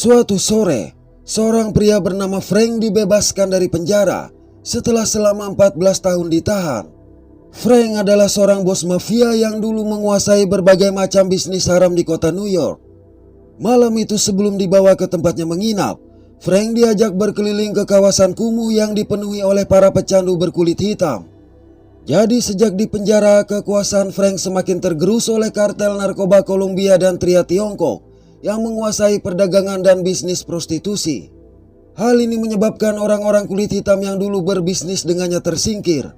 Suatu sore, seorang pria bernama Frank dibebaskan dari penjara setelah selama 14 tahun ditahan. Frank adalah seorang bos mafia yang dulu menguasai berbagai macam bisnis haram di kota New York. Malam itu sebelum dibawa ke tempatnya menginap, Frank diajak berkeliling ke kawasan kumuh yang dipenuhi oleh para pecandu berkulit hitam. Jadi sejak di penjara, kekuasaan Frank semakin tergerus oleh kartel narkoba Kolombia dan Tria Tiongkok yang menguasai perdagangan dan bisnis prostitusi. Hal ini menyebabkan orang-orang kulit hitam yang dulu berbisnis dengannya tersingkir.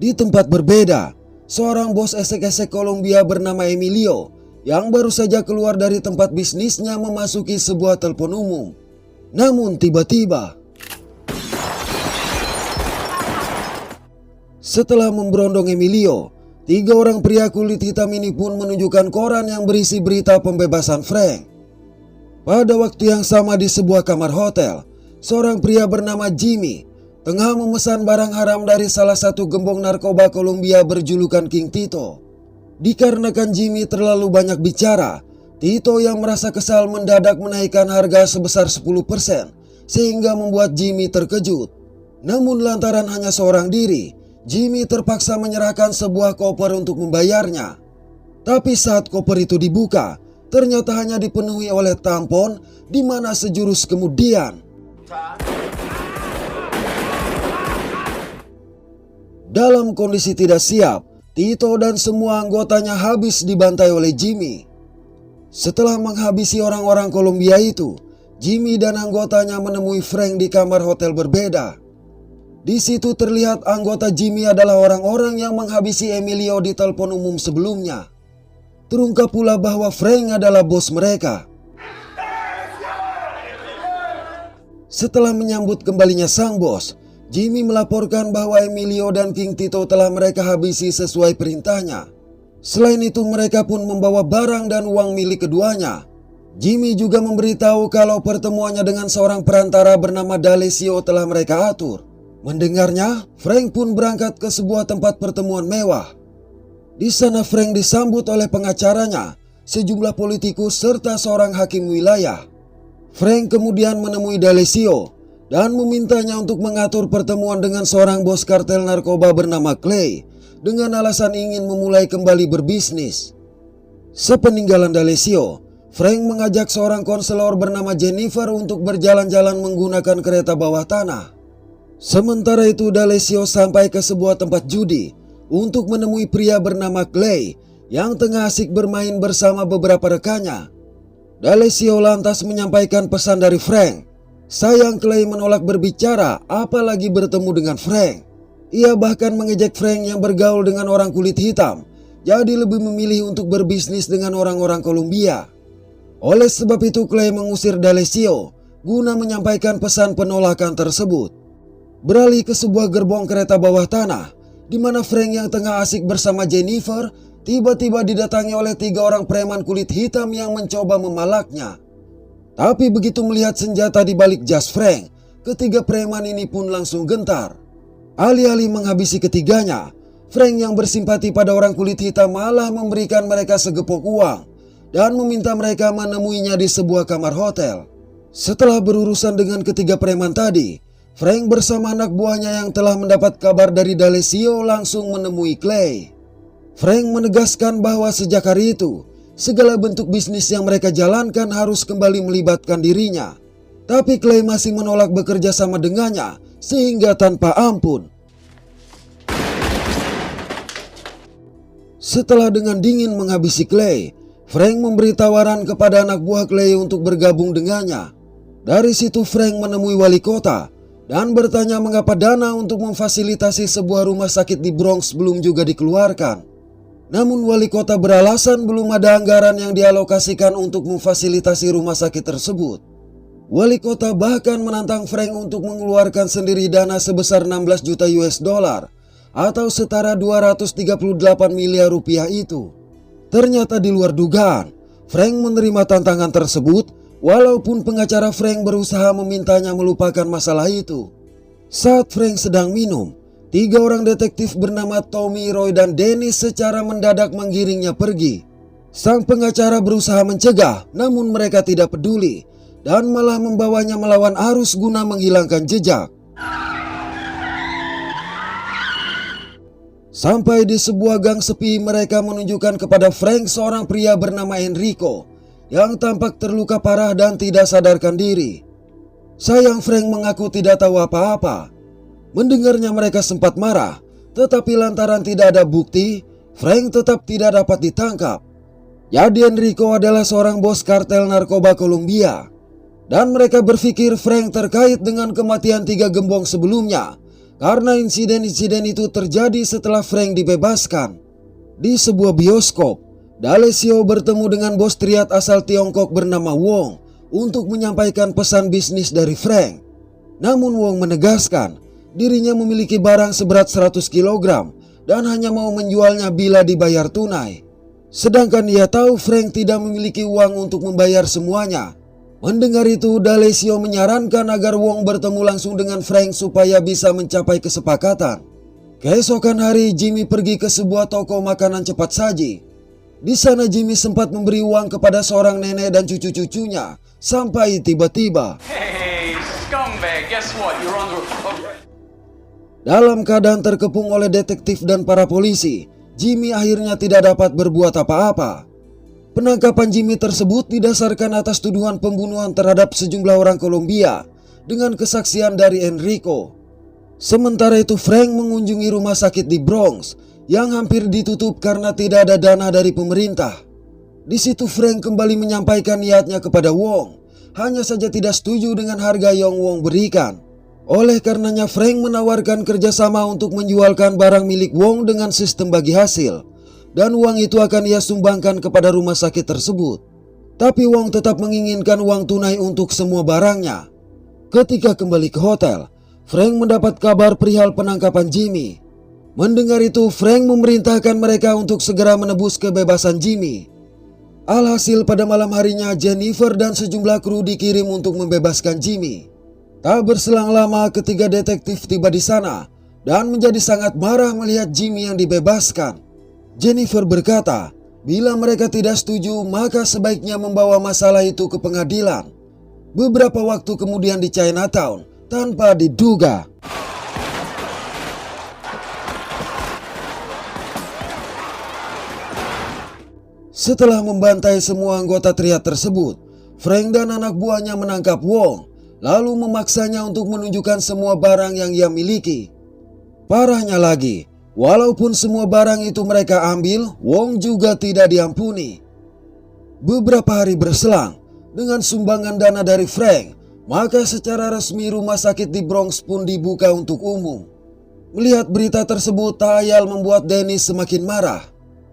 Di tempat berbeda, seorang bos esek-esek Kolombia bernama Emilio yang baru saja keluar dari tempat bisnisnya memasuki sebuah telepon umum. Namun tiba-tiba, setelah memberondong Emilio, 3 orang pria kulit hitam ini pun menunjukkan koran yang berisi berita pembebasan Frank. Pada waktu yang sama di sebuah kamar hotel, seorang pria bernama Jimmy tengah memesan barang haram dari salah satu gembong narkoba Kolombia berjulukan King Tito. Dikarenakan Jimmy terlalu banyak bicara, Tito yang merasa kesal mendadak menaikkan harga sebesar 10% sehingga membuat Jimmy terkejut. Namun lantaran hanya seorang diri, Jimmy terpaksa menyerahkan sebuah koper untuk membayarnya. Tapi saat koper itu dibuka, ternyata hanya dipenuhi oleh tampon, di mana sejurus kemudian dalam kondisi tidak siap, Tito dan semua anggotanya habis dibantai oleh Jimmy. Setelah menghabisi orang-orang Kolombia itu, Jimmy dan anggotanya menemui Frank di kamar hotel berbeda. Di situ terlihat anggota Jimmy adalah orang-orang yang menghabisi Emilio di telepon umum sebelumnya. Terungkap pula bahwa Frank adalah bos mereka. Setelah menyambut kembalinya sang bos, Jimmy melaporkan bahwa Emilio dan King Tito telah mereka habisi sesuai perintahnya. Selain itu mereka pun membawa barang dan uang milik keduanya. Jimmy juga memberitahu kalau pertemuannya dengan seorang perantara bernama D'Alessio telah mereka atur. Mendengarnya, Frank pun berangkat ke sebuah tempat pertemuan mewah. Di sana Frank disambut oleh pengacaranya, sejumlah politikus serta seorang hakim wilayah. Frank kemudian menemui D'Alessio dan memintanya untuk mengatur pertemuan dengan seorang bos kartel narkoba bernama Clay dengan alasan ingin memulai kembali berbisnis. Sepeninggalan D'Alessio, Frank mengajak seorang konselor bernama Jennifer untuk berjalan-jalan menggunakan kereta bawah tanah. Sementara itu D'Alessio sampai ke sebuah tempat judi untuk menemui pria bernama Clay yang tengah asik bermain bersama beberapa rekannya. D'Alessio lantas menyampaikan pesan dari Frank. Sayang Clay menolak berbicara apalagi bertemu dengan Frank. Ia bahkan mengejek Frank yang bergaul dengan orang kulit hitam, jadi lebih memilih untuk berbisnis dengan orang-orang Kolombia. Oleh sebab itu Clay mengusir D'Alessio guna menyampaikan pesan penolakan tersebut. Beralih ke sebuah gerbong kereta bawah tanah, di mana Frank yang tengah asik bersama Jennifer tiba-tiba didatangi oleh 3 orang preman kulit hitam yang mencoba memalaknya. Tapi begitu melihat senjata di balik jas Frank, ketiga preman ini pun langsung gentar. Alih-alih menghabisi ketiganya, Frank yang bersimpati pada orang kulit hitam malah memberikan mereka segepok uang dan meminta mereka menemuinya di sebuah kamar hotel. Setelah berurusan dengan ketiga preman tadi, Frank bersama anak buahnya yang telah mendapat kabar dari D'Alessio langsung menemui Clay. Frank menegaskan bahwa sejak hari itu, segala bentuk bisnis yang mereka jalankan harus kembali melibatkan dirinya. Tapi Clay masih menolak bekerja sama dengannya, sehingga tanpa ampun. Setelah dengan dingin menghabisi Clay, Frank memberi tawaran kepada anak buah Clay untuk bergabung dengannya. Dari situ Frank menemui wali kota dan bertanya mengapa dana untuk memfasilitasi sebuah rumah sakit di Bronx belum juga dikeluarkan. Namun wali kota beralasan belum ada anggaran yang dialokasikan untuk memfasilitasi rumah sakit tersebut. Wali kota bahkan menantang Frank untuk mengeluarkan sendiri dana sebesar 16 juta US dollar atau setara 238 miliar rupiah itu. Ternyata di luar dugaan, Frank menerima tantangan tersebut walaupun pengacara Frank berusaha memintanya melupakan masalah itu. Saat Frank sedang minum, 3 orang detektif bernama Tommy, Roy, dan Dennis secara mendadak menggiringnya pergi. Sang pengacara berusaha mencegah, namun mereka tidak peduli dan malah membawanya melawan arus guna menghilangkan jejak. Sampai di sebuah gang sepi, mereka menunjukkan kepada Frank seorang pria bernama Enrico yang tampak terluka parah dan tidak sadarkan diri. Sayang, Frank mengaku tidak tahu apa-apa. Mendengarnya mereka sempat marah, tetapi lantaran tidak ada bukti, Frank tetap tidak dapat ditangkap. Jadi Enrico adalah seorang bos kartel narkoba Kolombia, dan mereka berpikir Frank terkait dengan kematian 3 gembong sebelumnya, karena insiden-insiden itu terjadi setelah Frank dibebaskan. Di sebuah bioskop, D'Alessio bertemu dengan bos triad asal Tiongkok bernama Wong untuk menyampaikan pesan bisnis dari Frank. Namun Wong menegaskan dirinya memiliki barang seberat 100 kg dan hanya mau menjualnya bila dibayar tunai. Sedangkan ia tahu Frank tidak memiliki uang untuk membayar semuanya. Mendengar itu, D'Alessio menyarankan agar Wong bertemu langsung dengan Frank supaya bisa mencapai kesepakatan. Keesokan hari, Jimmy pergi ke sebuah toko makanan cepat saji. Di sana Jimmy sempat memberi uang kepada seorang nenek dan cucu-cucunya, sampai tiba-tiba, Hey, scumbag, guess what? You're under... dalam keadaan terkepung oleh detektif dan para polisi, Jimmy akhirnya tidak dapat berbuat apa-apa. Penangkapan Jimmy tersebut didasarkan atas tuduhan pembunuhan terhadap sejumlah orang Kolombia dengan kesaksian dari Enrico. Sementara itu Frank mengunjungi rumah sakit di Bronx yang hampir ditutup karena tidak ada dana dari pemerintah. Di situ Frank kembali menyampaikan niatnya kepada Wong, hanya saja tidak setuju dengan harga yang Wong berikan. Oleh karenanya Frank menawarkan kerjasama untuk menjualkan barang milik Wong dengan sistem bagi hasil, dan uang itu akan ia sumbangkan kepada rumah sakit tersebut. Tapi Wong tetap menginginkan uang tunai untuk semua barangnya. Ketika kembali ke hotel, Frank mendapat kabar perihal penangkapan Jimmy. Mendengar itu, Frank memerintahkan mereka untuk segera menebus kebebasan Jimmy. Alhasil pada malam harinya, Jennifer dan sejumlah kru dikirim untuk membebaskan Jimmy. Tak berselang lama, ketiga detektif tiba di sana dan menjadi sangat marah melihat Jimmy yang dibebaskan. Jennifer berkata, bila mereka tidak setuju, maka sebaiknya membawa masalah itu ke pengadilan. Beberapa waktu kemudian di Chinatown, tanpa diduga, setelah membantai semua anggota triad tersebut, Frank dan anak buahnya menangkap Wong, lalu memaksanya untuk menunjukkan semua barang yang ia miliki. Parahnya lagi, walaupun semua barang itu mereka ambil, Wong juga tidak diampuni. Beberapa hari berselang, dengan sumbangan dana dari Frank, maka secara resmi rumah sakit di Bronx pun dibuka untuk umum. Melihat berita tersebut, tak ayal membuat Dennis semakin marah.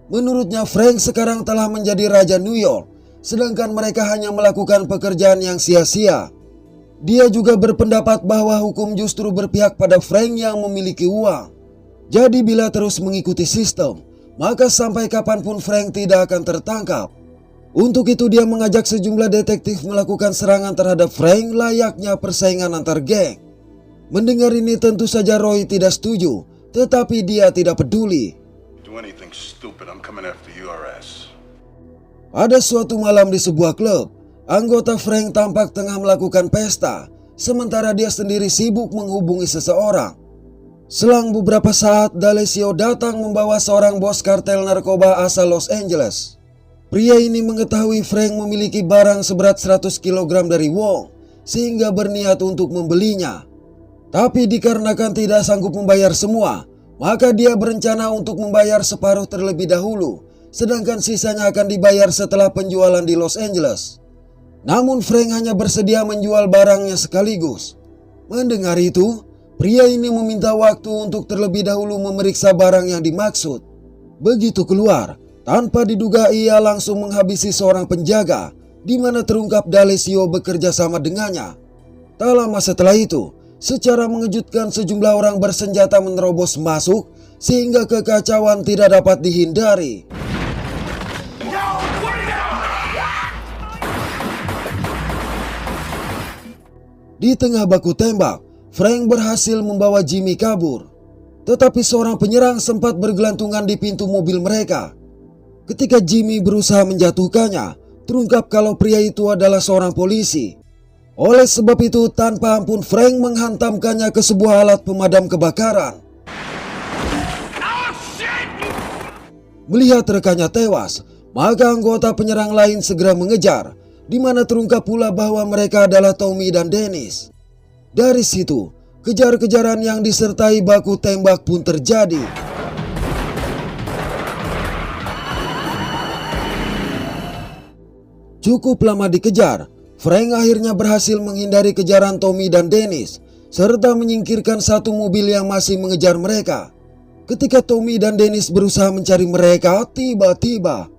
Menurutnya Frank sekarang telah menjadi raja New York, sedangkan mereka hanya melakukan pekerjaan yang sia-sia. Dia juga berpendapat bahwa hukum justru berpihak pada Frank yang memiliki uang. Jadi bila terus mengikuti sistem, maka sampai kapanpun Frank tidak akan tertangkap. Untuk itu dia mengajak sejumlah detektif melakukan serangan terhadap Frank layaknya persaingan antar geng. Mendengar ini tentu saja Roy tidak setuju, tetapi dia tidak peduli. Pada suatu malam di sebuah klub, anggota Frank tampak tengah melakukan pesta, sementara dia sendiri sibuk menghubungi seseorang. Selang beberapa saat, D'Alessio datang membawa seorang bos kartel narkoba asal Los Angeles. Pria ini mengetahui Frank memiliki barang seberat 100 kg dari Wong, sehingga berniat untuk membelinya. Tapi dikarenakan tidak sanggup membayar semua, maka dia berencana untuk membayar separuh terlebih dahulu, sedangkan sisanya akan dibayar setelah penjualan di Los Angeles. Namun Frank hanya bersedia menjual barangnya sekaligus. Mendengar itu, pria ini meminta waktu untuk terlebih dahulu memeriksa barang yang dimaksud. Begitu keluar, tanpa diduga ia langsung menghabisi seorang penjaga, di mana terungkap D'Alessio bekerja sama dengannya. Tak lama setelah itu, secara mengejutkan sejumlah orang bersenjata menerobos masuk, sehingga kekacauan tidak dapat dihindari. Di tengah baku tembak, Frank berhasil membawa Jimmy kabur. Tetapi seorang penyerang sempat bergelantungan di pintu mobil mereka. Ketika Jimmy berusaha menjatuhkannya, terungkap kalau pria itu adalah seorang polisi. Oleh sebab itu, tanpa ampun Frank menghantamkannya ke sebuah alat pemadam kebakaran. Melihat rekannya tewas, maka anggota penyerang lain segera mengejar, di mana terungkap pula bahwa mereka adalah Tommy dan Dennis. Dari situ, kejar-kejaran yang disertai baku tembak pun terjadi. Cukup lama dikejar, Frank akhirnya berhasil menghindari kejaran Tommy dan Dennis, serta menyingkirkan satu mobil yang masih mengejar mereka. Ketika Tommy dan Dennis berusaha mencari mereka, tiba-tiba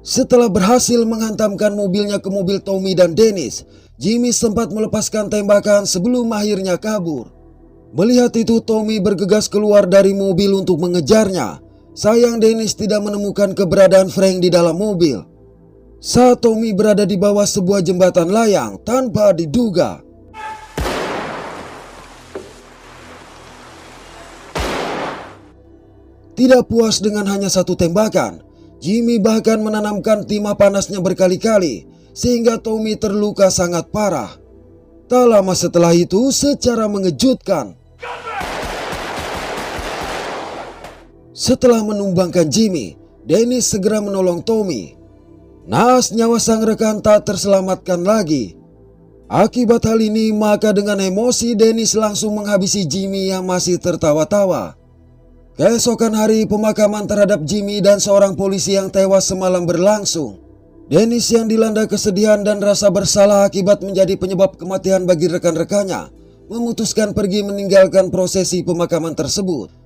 setelah berhasil menghantamkan mobilnya ke mobil Tommy dan Dennis, Jimmy sempat melepaskan tembakan sebelum akhirnya kabur. Melihat itu, Tommy bergegas keluar dari mobil untuk mengejarnya. Sayang Dennis tidak menemukan keberadaan Frank di dalam mobil. Saat Tommy berada di bawah sebuah jembatan layang tanpa diduga, tidak puas dengan hanya satu tembakan, Jimmy bahkan menanamkan timah panasnya berkali-kali sehingga Tommy terluka sangat parah. Tak lama setelah itu, secara mengejutkan, setelah menumbangkan Jimmy, Dennis segera menolong Tommy. Naas nyawa sang rekan tak terselamatkan lagi. Akibat hal ini, maka dengan emosi Dennis langsung menghabisi Jimmy yang masih tertawa-tawa. Keesokan hari, pemakaman terhadap Jimmy dan seorang polisi yang tewas semalam berlangsung. Dennis yang dilanda kesedihan dan rasa bersalah akibat menjadi penyebab kematian bagi rekan-rekannya, memutuskan pergi meninggalkan prosesi pemakaman tersebut.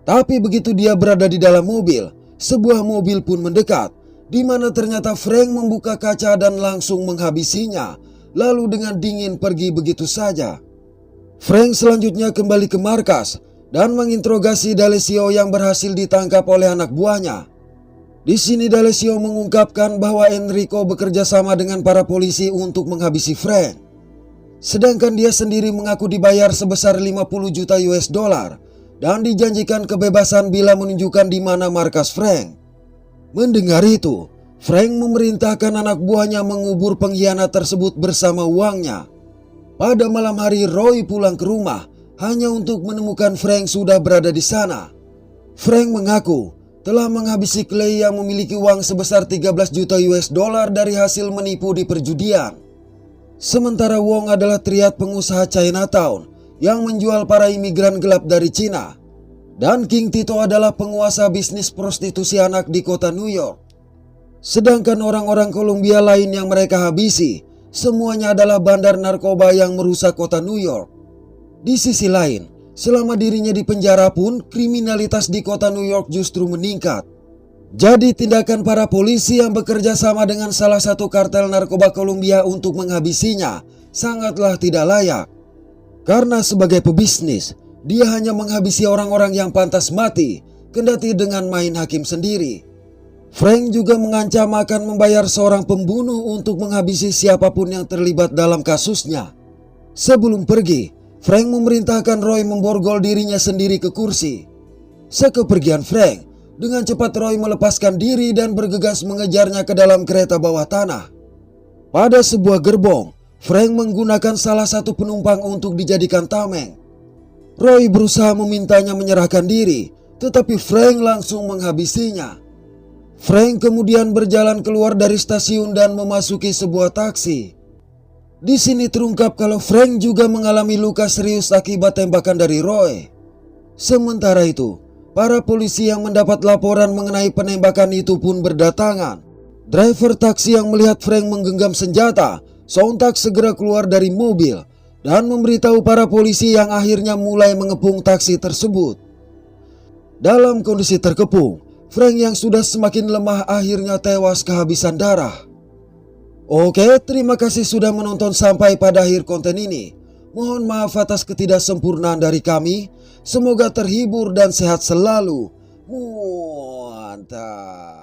Tapi begitu dia berada di dalam mobil, sebuah mobil pun mendekat, di mana ternyata Frank membuka kaca dan langsung menghabisinya, lalu dengan dingin pergi begitu saja. Frank selanjutnya kembali ke markas dan menginterogasi D'Alessio yang berhasil ditangkap oleh anak buahnya. Di sini D'Alessio mengungkapkan bahwa Enrico bekerja sama dengan para polisi untuk menghabisi Frank. Sedangkan dia sendiri mengaku dibayar sebesar 50 juta US dollar dan dijanjikan kebebasan bila menunjukkan di mana markas Frank. Mendengar itu, Frank memerintahkan anak buahnya mengubur pengkhianat tersebut bersama uangnya. Pada malam hari, Roy pulang ke rumah hanya untuk menemukan Frank sudah berada di sana. Frank mengaku telah menghabisi Clay yang memiliki uang sebesar 13 juta US dollar dari hasil menipu di perjudian. Sementara Wong adalah triad pengusaha Chinatown yang menjual para imigran gelap dari Cina. Dan King Tito adalah penguasa bisnis prostitusi anak di kota New York. Sedangkan orang-orang Kolombia lain yang mereka habisi, semuanya adalah bandar narkoba yang merusak kota New York. Di sisi lain, selama dirinya di penjara pun, kriminalitas di kota New York justru meningkat. Jadi tindakan para polisi yang bekerja sama dengan salah satu kartel narkoba Kolombia untuk menghabisinya sangatlah tidak layak. Karena sebagai pebisnis, dia hanya menghabisi orang-orang yang pantas mati, kendati dengan main hakim sendiri. Frank juga mengancam akan membayar seorang pembunuh untuk menghabisi siapapun yang terlibat dalam kasusnya. Sebelum pergi, Frank memerintahkan Roy memborgol dirinya sendiri ke kursi. Sekepergian Frank, dengan cepat Roy melepaskan diri dan bergegas mengejarnya ke dalam kereta bawah tanah. Pada sebuah gerbong, Frank menggunakan salah satu penumpang untuk dijadikan tameng. Roy berusaha memintanya menyerahkan diri, tetapi Frank langsung menghabisinya. Frank kemudian berjalan keluar dari stasiun dan memasuki sebuah taksi. Di sini terungkap kalau Frank juga mengalami luka serius akibat tembakan dari Roy. Sementara itu, para polisi yang mendapat laporan mengenai penembakan itu pun berdatangan. Driver taksi yang melihat Frank menggenggam senjata sontak segera keluar dari mobil dan memberitahu para polisi yang akhirnya mulai mengepung taksi tersebut. Dalam kondisi terkepung, Frank yang sudah semakin lemah akhirnya tewas kehabisan darah. Oke, terima kasih sudah menonton sampai pada akhir konten ini. Mohon maaf atas ketidaksempurnaan dari kami. Semoga terhibur dan sehat selalu. Mantap.